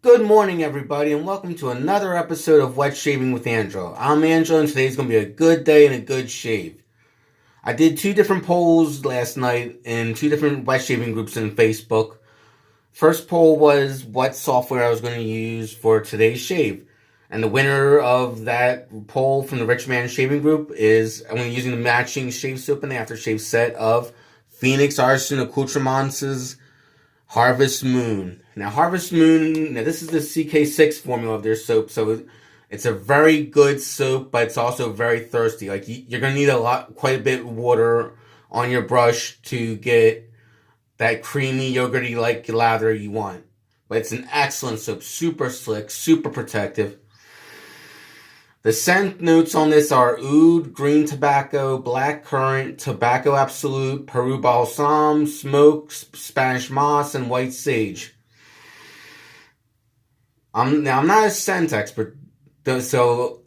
Good morning, everybody, and welcome to another episode of Wet Shaving with Angelo. I'm Angelo, and today's going to be a good day and a good shave. I did two different polls last night in two different wet shaving groups in Facebook. First poll was what software I was going to use for today's shave. And the winner of that poll from the Rich Man Shaving Group is I'm going to be using the matching shave soap and aftershave set of Phoenix Artisan Accoutrements' Harvest Moon. Now, Harvest Moon, this is the CK6 formula of their soap, so it's a very good soap, but it's also very thirsty. Like, you're going to need quite a bit of water on your brush to get that creamy, yogurty-like lather you want. But it's an excellent soap, super slick, super protective. The scent notes on this are oud, green tobacco, black currant, tobacco absolute, Peru balsam, smoke, Spanish moss, and white sage. I'm not a scent expert, so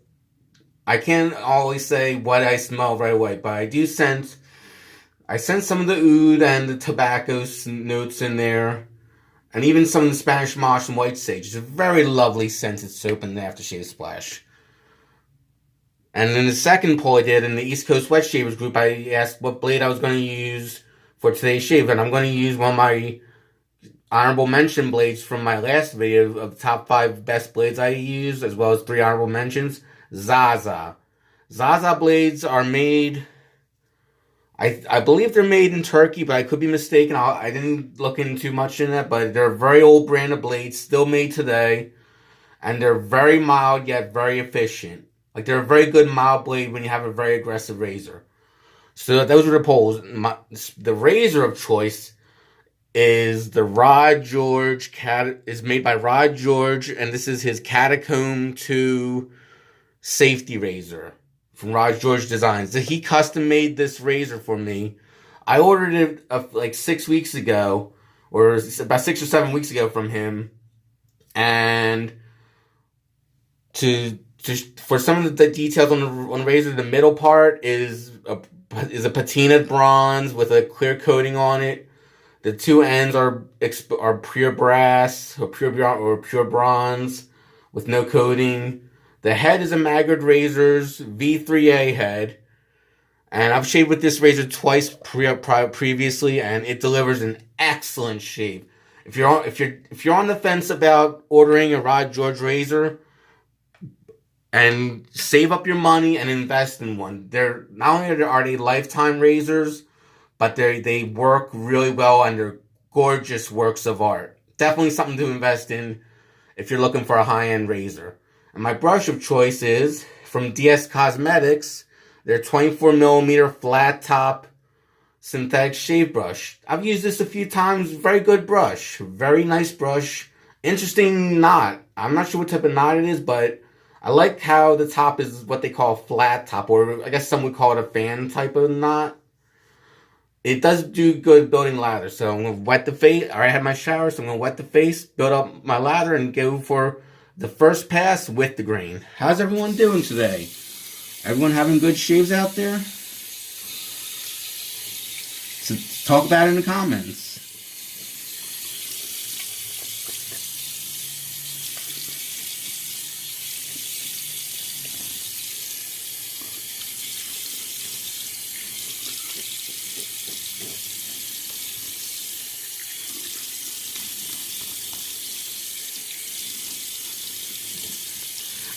I can't always say what I smell right away, but I sense some of the oud and the tobacco notes in there, and even some of the Spanish moss and white sage. It's a very lovely scented soap in the aftershave splash. And in the second poll I did in the East Coast Wet Shavers group, I asked what blade I was going to use for today's shave. And I'm going to use one of my honorable mention blades from my last video of the top 5 best blades I use, as well as 3 honorable mentions. Zaza. Zaza blades are made, I believe they're made in Turkey, but I could be mistaken. I didn't look into too much in that, but they're a very old brand of blades, still made today. And they're very mild, yet very efficient. Like, they're a very good mild blade when you have a very aggressive razor. So those are the polls. The razor of choice is the Rod George is made by Rod George, and this is his Catacomb 2 safety razor from Rod George Designs. He custom made this razor for me. I ordered it like 6 weeks ago, or about 6 or 7 weeks ago from him, and for some of the details on the razor, the middle part is a patinaed bronze with a clear coating on it. The two ends are pure brass or pure bronze with no coating. The head is a Maggard Razor's V3A head, and I've shaved with this razor twice previously, and it delivers an excellent shave. If you're on the fence about ordering a Rod George razor, and save up your money and invest in one. They're not only are they lifetime razors, but they work really well and they're gorgeous works of art. Definitely something to invest in if you're looking for a high-end razor. And my brush of choice is from DS Cosmetics, their 24mm flat top synthetic shave brush. I've used this a few times. Very good brush. Very nice brush. Interesting knot. I'm not sure what type of knot it is, but I like how the top is what they call a flat top, or I guess some would call it a fan type of knot. It does do good building lather, so I'm going to wet the face. I already had my shower, so I'm going to wet the face, build up my lather, and go for the first pass with the grain. How's everyone doing today? Everyone having good shaves out there? So talk about it in the comments.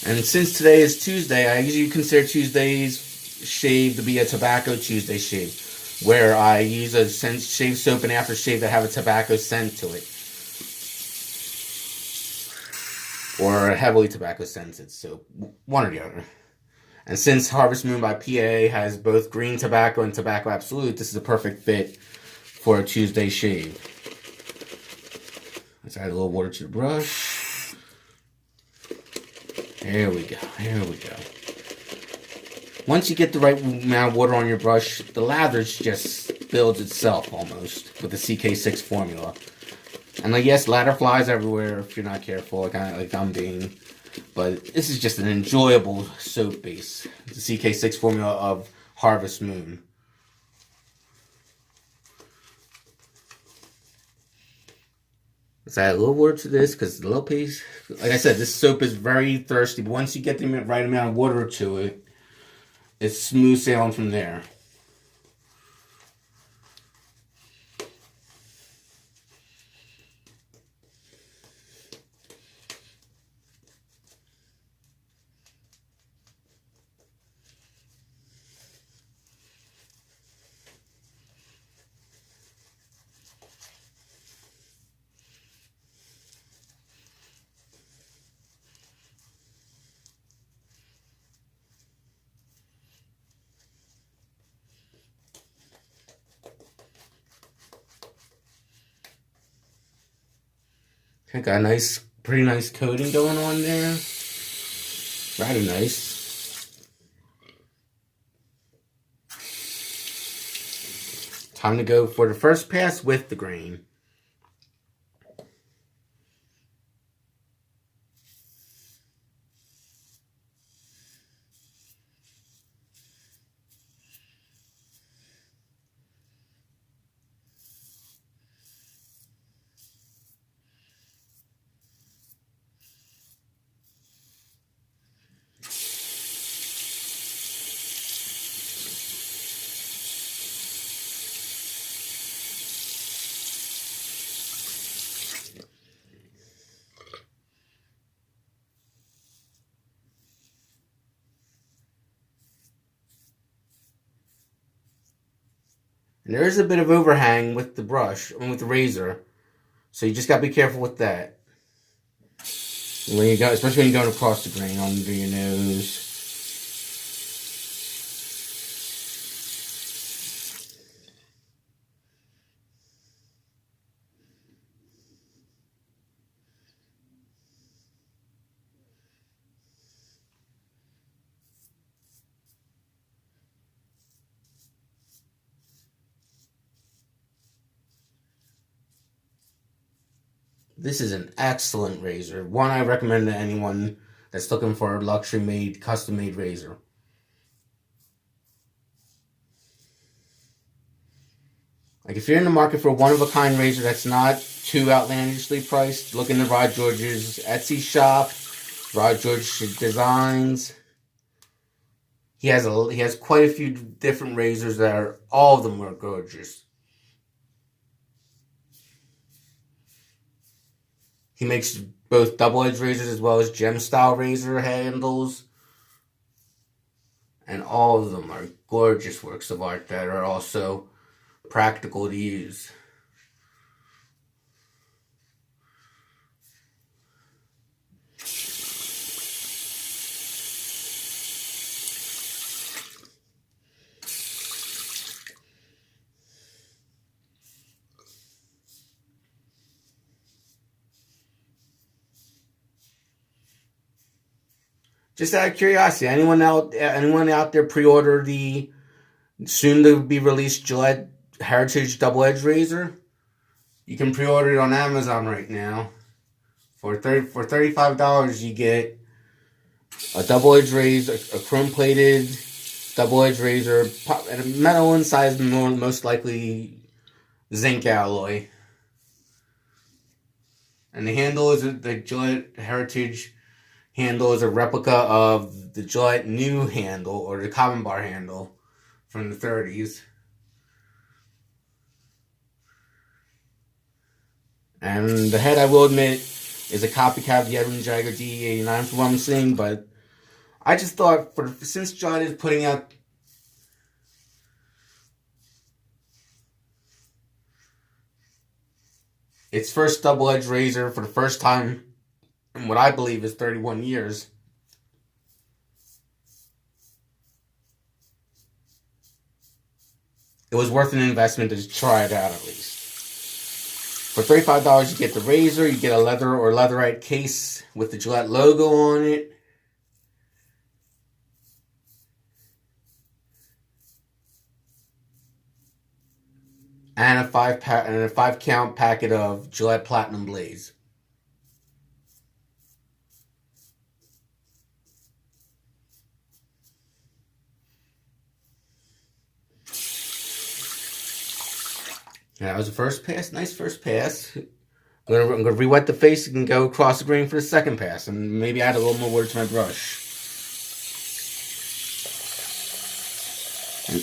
And since today is Tuesday, I usually consider Tuesday's shave to be a Tobacco Tuesday shave, where I use a shave soap and aftershave that have a tobacco scent to it. Or a heavily tobacco scented soap, one or the other. And since Harvest Moon by PAA has both green tobacco and tobacco absolute, this is a perfect fit for a Tuesday shave. Let's add a little water to the brush. There we go. Once you get the right amount of water on your brush, the lather just builds itself almost with the CK6 formula. And like, yes, lather flies everywhere if you're not careful, like I'm being. But this is just an enjoyable soap base. The CK6 formula of Harvest Moon. Let's add a little water to this because the little piece, like I said, this soap is very thirsty. But once you get the right amount of water to it, it's smooth sailing from there. Okay, got a nice, pretty nice coating going on there. Rather nice. Time to go for the first pass with the grain. And there is a bit of overhang with the brush, and with the razor. So you just gotta be careful with that. When you go, especially when you're going across the grain under your nose. This is an excellent razor. One I recommend to anyone that's looking for a luxury made, custom made razor. Like if you're in the market for a one-of-a-kind razor that's not too outlandishly priced, look into Rod George's Etsy shop, Rod George Designs. He has quite a few different razors that are, all of them are gorgeous. He makes both double-edged razors as well as gem-style razor handles. And all of them are gorgeous works of art that are also practical to use. Just out of curiosity, anyone out there pre-order the soon to be released Gillette Heritage double-edged razor? You can pre-order it on Amazon right now. For $35, you get a double-edged razor, a chrome-plated double-edged razor, and a metal inside, most likely zinc alloy. And the handle is the Gillette Heritage handle is a replica of the Gillette new handle, or the common bar handle from the 30s. And the head, I will admit, is a copycat of the Edwin Jagger DE89 from what I'm seeing, but I just thought, since Gillette is putting out its first double-edged razor for the first time in what I believe is 31 years, it was worth an investment to try it out at least. For $35, you get the razor, you get a leather or leatherite case with the Gillette logo on it. And a 5-count packet of Gillette Platinum Blades. Yeah, that was the first pass. Nice first pass. I'm gonna re-wet the face and go across the grain for the second pass, and maybe add a little more water to my brush. And,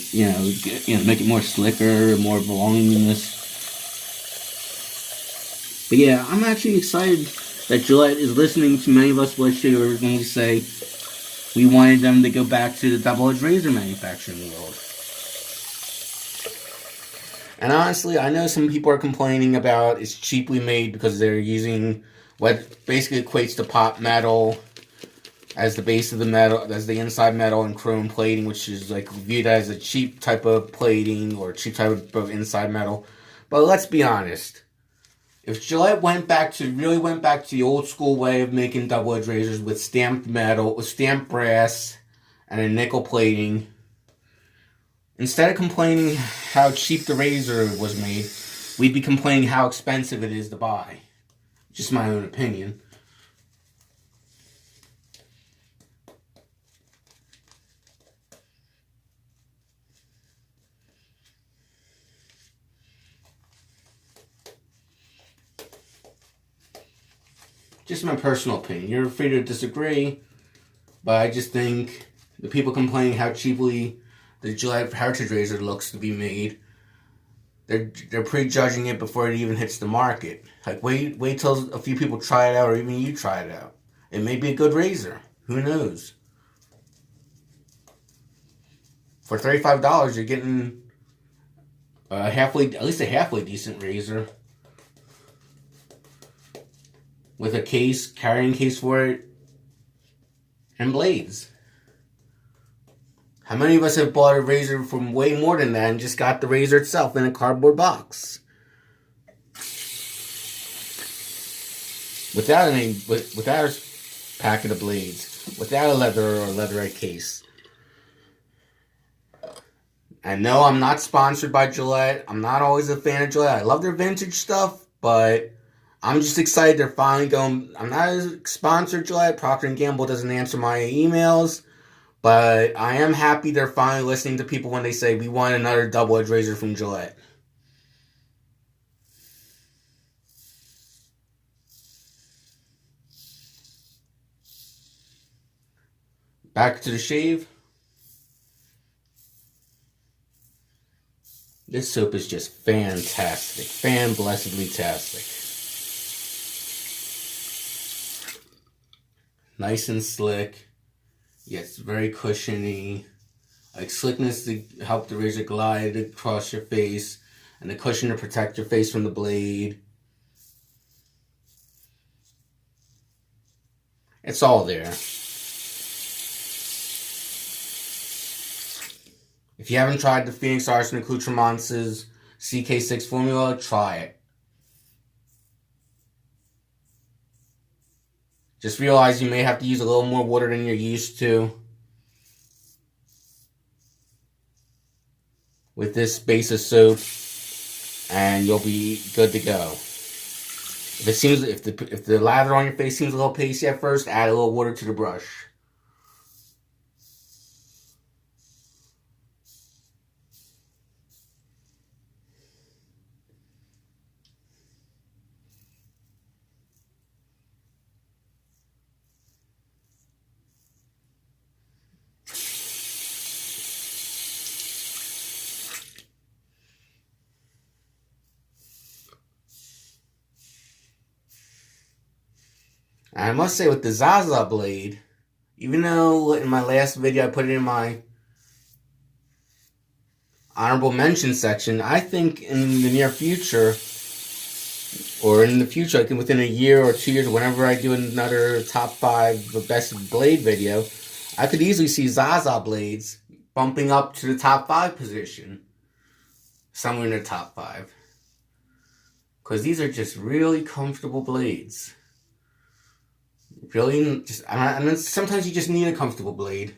make it more slicker, more voluminous. But yeah, I'm actually excited that Gillette is listening to many of us blade shavers when we say we wanted them to go back to the double-edged razor manufacturing world. And honestly, I know some people are complaining about it's cheaply made because they're using what basically equates to pot metal as the base of the metal, as the inside metal, and chrome plating, which is like viewed as a cheap type of plating or cheap type of inside metal. But let's be honest. If Gillette really went back to the old school way of making double-edged razors with stamped metal, with stamped brass, and a nickel plating, instead of complaining how cheap the razor was made, we'd be complaining how expensive it is to buy. Just my own opinion. Just my personal opinion. You're free to disagree, but I just think the people complaining how cheaply the Gillette Heritage razor looks to be made, they're prejudging it before it even hits the market. Like wait till a few people try it out, or even you try it out. It may be a good razor. Who knows? For $35, you're getting at least a halfway decent razor with a case, carrying case for it, and blades. How many of us have bought a razor from way more than that and just got the razor itself in a cardboard box? Without a packet of blades, without a leather or leatherette case. And no, I'm not sponsored by Gillette. I'm not always a fan of Gillette. I love their vintage stuff, but I'm just excited they're finally going. I'm not a sponsored Gillette. Procter & Gamble doesn't answer my emails. But I am happy they're finally listening to people when they say, we want another double-edged razor from Gillette. Back to the shave. This soap is just fantastic. Fan-blessedly-tastic. Nice and slick. Yes, very cushiony. Like slickness to help the razor glide across your face, and the cushion to protect your face from the blade. It's all there. If you haven't tried the Phoenix Arts and Accoutrements CK6 formula, try it. Just realize you may have to use a little more water than you're used to with this base of soap, and you'll be good to go. If the lather on your face seems a little pasty at first, add a little water to the brush. And I must say, with the Zaza Blade, even though in my last video I put it in my honorable mention section, I think in the near future, or in the future, like within a year or 2 years, whenever I do another top 5 best blade video, I could easily see Zaza Blades bumping up to the top 5 position. Somewhere in the top 5. Because these are just really comfortable blades. Really, sometimes you just need a comfortable blade.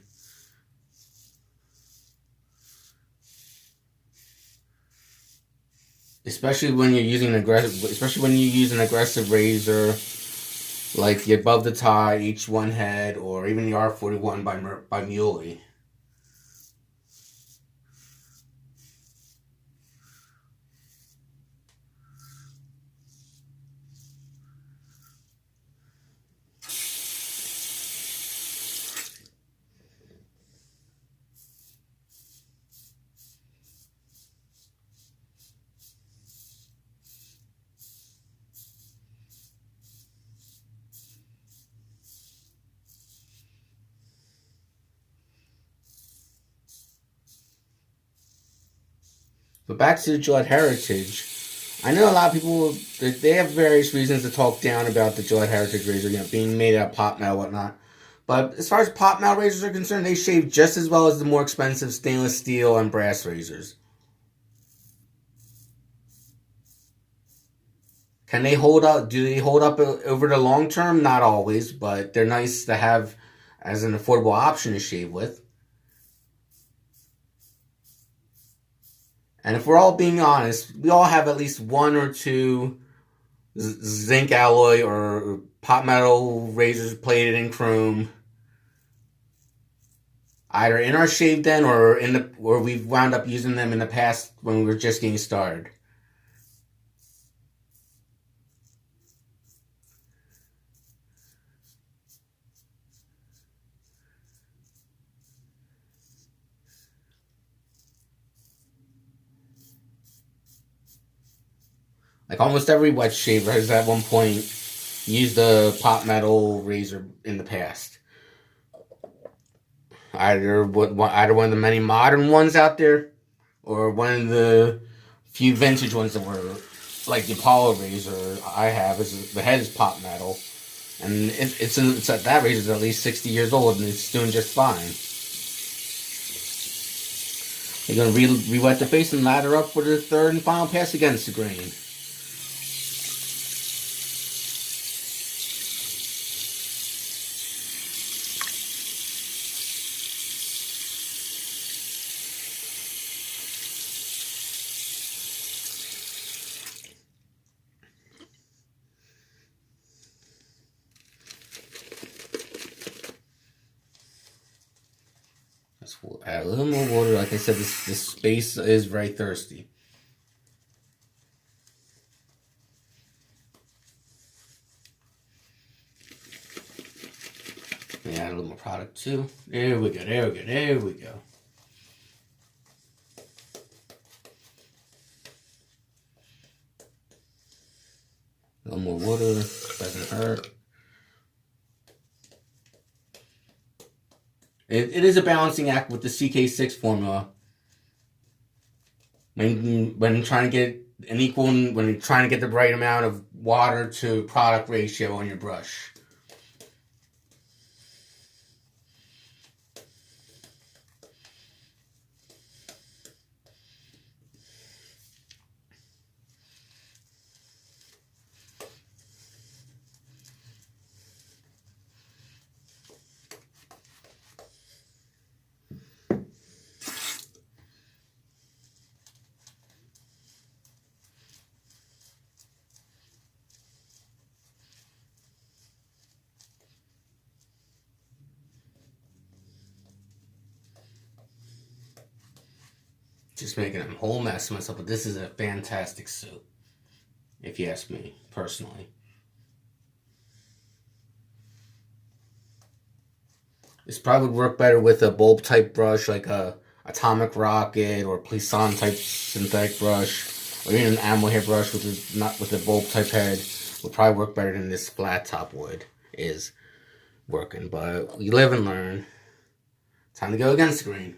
Especially when you're using an aggressive razor, like the Above the Tie H1 head, or even the R41 by Muley. But back to the Gillette Heritage. I know a lot of people, they have various reasons to talk down about the Gillette Heritage razor, being made out of pot metal and whatnot. But as far as pot metal razors are concerned, they shave just as well as the more expensive stainless steel and brass razors. Can they hold up? Do they hold up over the long term? Not always, but they're nice to have as an affordable option to shave with. And if we're all being honest, we all have at least one or two zinc alloy or pot metal razors plated in chrome, either in our shave den or we've wound up using them in the past when we were just getting started. Like almost every wet shaver has at one point used a pot metal razor in the past. Either one of the many modern ones out there, or one of the few vintage ones that were like the Apollo razor I have. The head is pot metal, and that razor is at least 60 years old and it's doing just fine. You're gonna re-wet the face and lather up for the third and final pass against the grain. Let's add a little more water. Like I said, this space is very thirsty. Add a little more product too. There we go, there we go, there we go. A little more water, doesn't hurt. It is a balancing act with the CK6 formula. When trying to get when you're trying to get the right amount of water to product ratio on your brush. Just making a whole mess of myself, but this is a fantastic suit, if you ask me personally. This probably would work better with a bulb type brush like a Atomic Rocket or Plisson type synthetic brush, or even an animal hair brush with a bulb type head would probably work better than this flat top wood is working. But we live and learn. Time to go against the grain.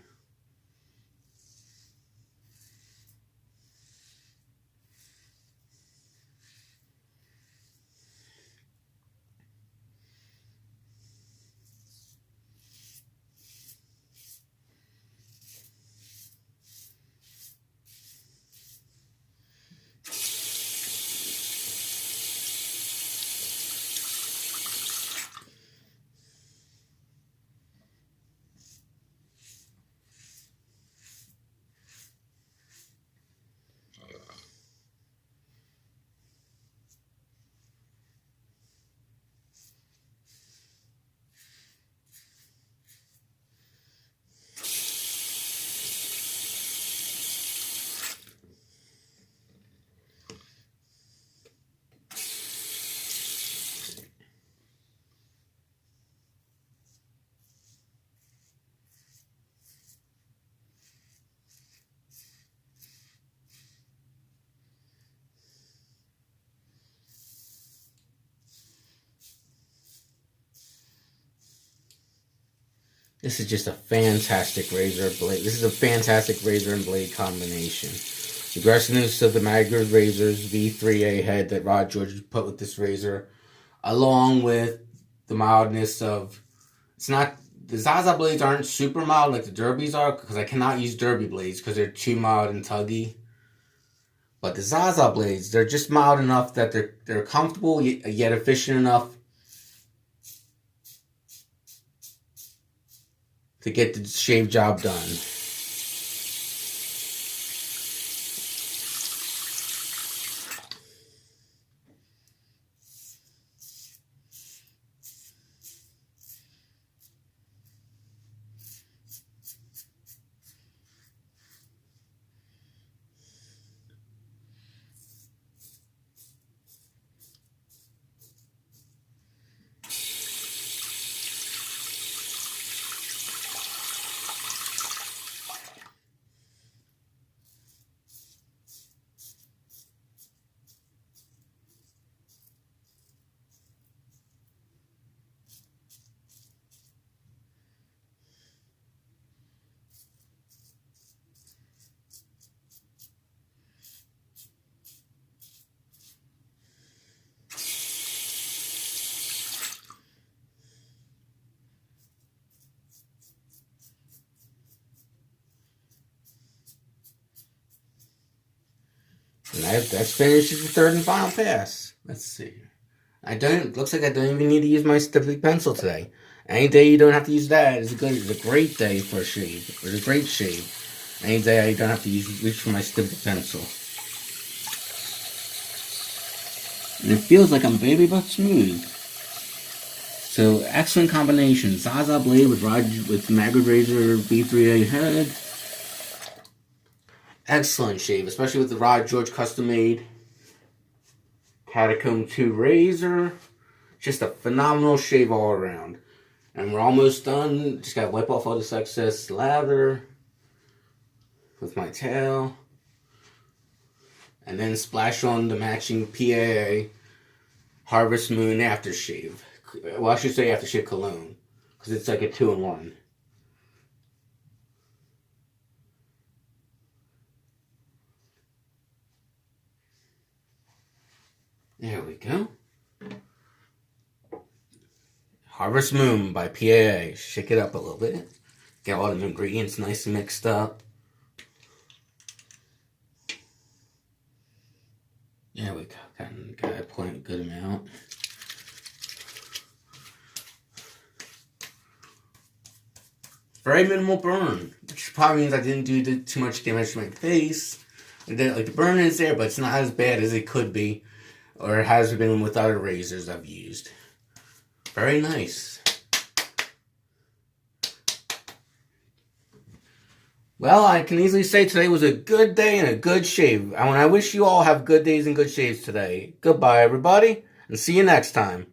This is just a fantastic razor blade. This is a fantastic razor and blade combination. aggressiveness of the Maggo's razors V3A head that Rod George put with this razor, along with the mildness of, it's not, the Zaza blades aren't super mild like the Derbies are, because I cannot use Derby blades because they're too mild and tuggy. But the Zaza blades, they're just mild enough that they're comfortable yet efficient enough to get the shave job done. And that's finished the third and final pass. Let's see. Looks like I don't even need to use my stiffy pencil today. Any day you don't have to use that is a great day for a shave. It's a great shave. Any day I don't have to reach for my stiffy pencil. And it feels like I'm baby butt smooth. So excellent combination. Zaza Blade with Maggo's razor B3A head. Excellent shave, especially with the Rod George custom made Catacomb 2 razor. Just a phenomenal shave all around. And we're almost done. Just gotta wipe off all this excess lather with my tail. And then splash on the matching PAA Harvest Moon aftershave. Well, I should say aftershave cologne, because it's like a 2-in-1. There we go. Harvest Moon by PAA. Shake it up a little bit. Get all the ingredients nice and mixed up. There we go. Got a good amount. Very minimal burn, which probably means I didn't do too much damage to my face. Like the burn is there, but it's not as bad as it could be, or it has been with other razors I've used. Very nice. Well, I can easily say today was a good day and a good shave. And I wish you all have good days and good shaves today. Goodbye, everybody, and see you next time.